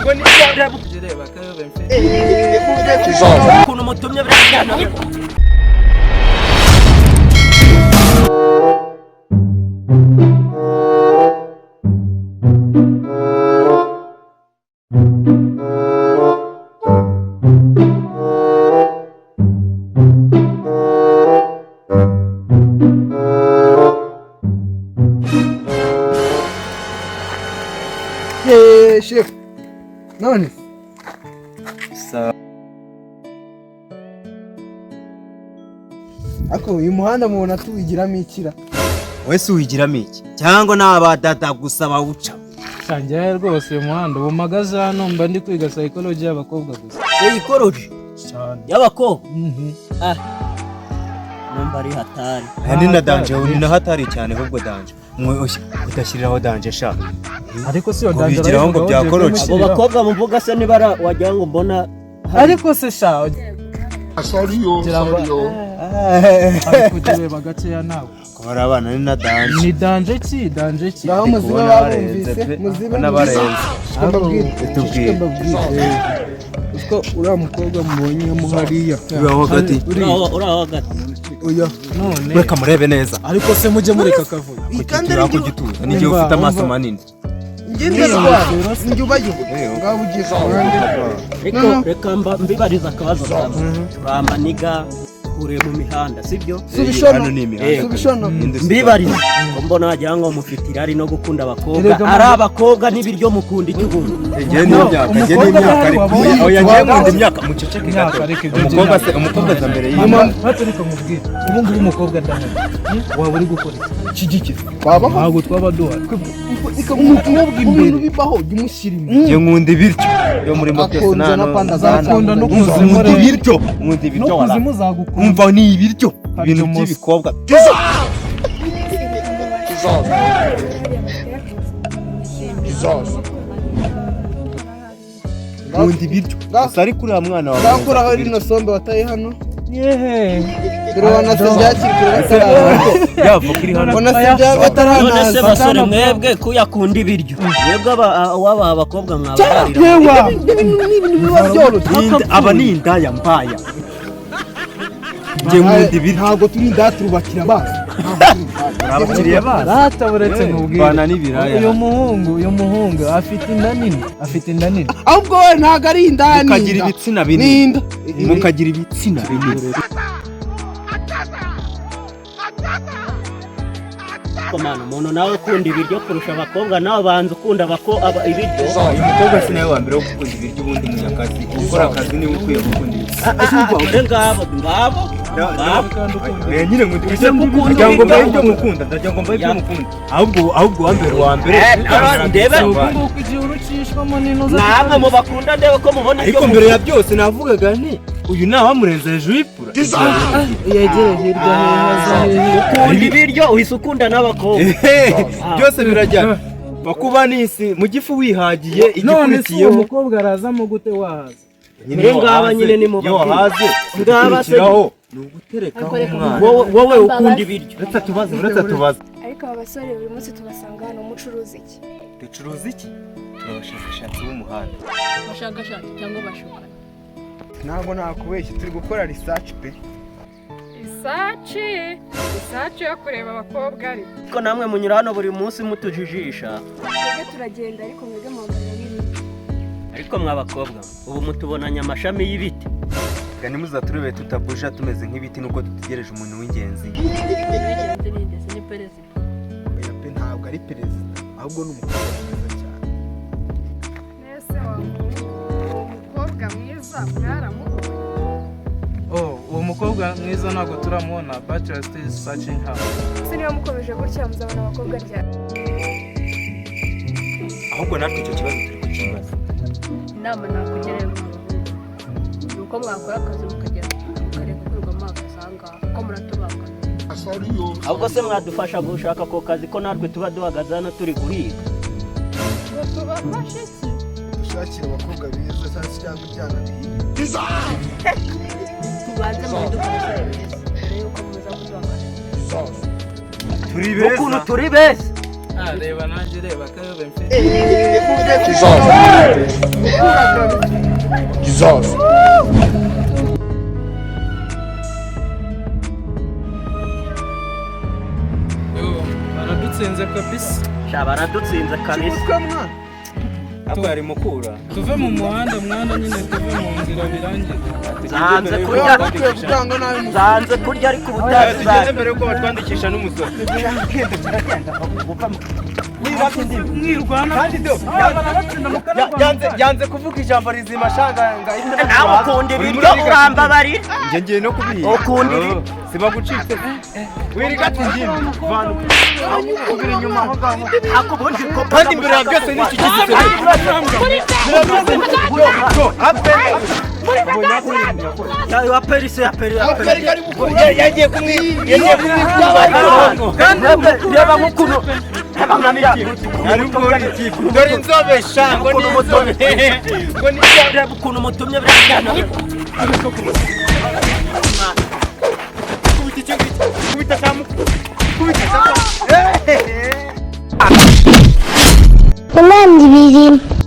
ngo ni reba kayobe mfite ukuntu mutumye birajyana chef none ako uyu muhanda mubona tuwigiramo ikira wese uwigiramo iki cyangwa n'abadada gusa bawuca sanjye rwose uyu muhanda ubu magaze hano mba ndi kwiga psychology y'abakobwa gusa psychology y'abakobwa numva ari hatari ni na danje ni na hatari cyane ahubwo danje udashyiriraho danje sha ariko si yo danje kubigiraho ngo byakoroje abo bakobwa muvuga se nibara wagira ngo mbona ariko se sha sorry kugiye bagaceya nawe kubara abana ni na danje ni danje ki naho muziba babumvise muziba n'abarenze tubwiye uko uriya mukobwa mubonyemo hariya uraho hagati oya none reka murebe neza ariko se mujye mureka kavuga kugira ko gituza n'igihe ufite amaso manini reka mbibariza akabazo turamaniga ure mu mihanda sibyo hano ni imihanda mbibariza ko mbona wagira ngo mufitira ari no gukunda abakobwa ari abakobwa n'ibiryo mukunda icyubundi n'imyaka ariko oya ngiye nkunda imyaka muceceke gato umukobwa za mbere y'imana baturika mubwire ubu ngubu umukobwa ndahari waba uri gukora iki giki ntabwo twaba duhari umukobwa imbere bibaho jyumushyirimo ngiye nkunda ibiryo yo muri motesi akunda no nkunda ibiryo wala umva ni ibiryo ibintu by'ibikobwa nkunda ibiryo gusa ariko uriya mwana wawe ndakuraho rino sombe wataye hano dore wanasebye hakiri kure bataranaza yavuka iri hano wanasebye bataranaza none se basore mwebwe kuyakunda ibiryo mwebwe waba abakobwa mwabarira yewa n'ibintu biba byoroshye aba ni indaya mbaya ngiye nkunda ibiryo ntabwo turi indaya turubakira abana abakiriya bana rataburetse nkubwire bana n'ibiraya uyu muhungu afite inda nini ahubwo we ntabwo ari indaya mukagira ibitsina binini mukagira ibitsina binini komana umuntu nawe ukunda ibiryo kurusha abakobwa nawe banza ukunda ibiryo uyu mukobwa si nawe wa mbere wo gukunda ibiryo ubundi munyakazi gukora akazi niwe ukwiye gukunda ibiryo ngabo nyine ndagira ngo mbaye ibyo mukunda ndagira ngo mbaye ibyo mukunda ahubwo wa mbere ndebe nguko igihe urucishwamo n'inoza namwe mu bakunda ndebe ko mubona ariko mbere ya byose navugaga nti uyu nawe amurenza hejuru y'ipfura yegere hirya ukunda ibiryo uhise ukunda n'abakobwa byose birajyana bakuba n'isi mu gifu wihagiye igikurikiyeho umukobwa arazamo gute wahaza nyine ngaba nyine ni mu bakobwa wahaze ngaba se ni uguterekaho umwana wowe ukunda ibiryo uretse tubaze ariko aba basore buri munsi tubasanga hano mucuruza iki ducuruza iki turabashakashatsi b'umuhanda bashakashatsi cyangwa bashukana ntabwo nakubeshya turi gukora research pe research yo kureba abakobwa ariko namwe munyura hano buri munsi mutujijisha twebwe turagenda ariko mwebwe muhagarara n'ibiti ariko mw'abakobwa ubu mutubonanye amashami y'ibiti gani muzaturebe tutabusha tumeze nk'ibiti nuko dutegereje umuntu w'ingenzi ni perezida oya pe ntabwo ari perezida ahubwo ni umukobwa mwiza cyane nese umukobwa mwiza mwaramubonye uwo mukobwa mwiza ntabwo turamubona bachelor still searching her se niba mukomeje gutya muzabona abakobwa ryari ahubwo natwe icyo kibazo turi kukibaza inama nakugerera ni uko mwakora akazi mukareka gukurwamo agasanga ko muratubangana ahubwo se mwadufasha gushaka ako kazi ko natwe tuba duhagaze hano turi guhiga ngo tubafashe iki dushakira abakobwa beza cyangwa ibyana bihiga tubanze muri dukora beza mbere yuko muza kuduhangana turi beza ukuntu turi beza reba nanjye reba kayobe mfite Jesus. baradutsinze kabisa. baradutsinze kabisa. Ntabwo yari mukura. Tuve mu muhanda mwana nyine tuve mu nzira birangiye. zanze kurya ariko ubutazi Tugeze mbere yuko batwandikisha n'umusoro. Yanze kuvuga ijambo rizima shanga ngahita. nawe ukundira ibyo urambabarira. Njye ngiye no kubiha. Ukundira sibagucitse. Wirigati ngimbi. Vana kubira inyuma aho ngaho. akubundi ko Kandi imbere ya byose ni iki gisubizo. ya perise Yagiye reba nk'ukuntu dore inzobe shango ni inzobe ngo ni reba ukuntu mutumye birajyana kubita samu kubita Komandi bizima.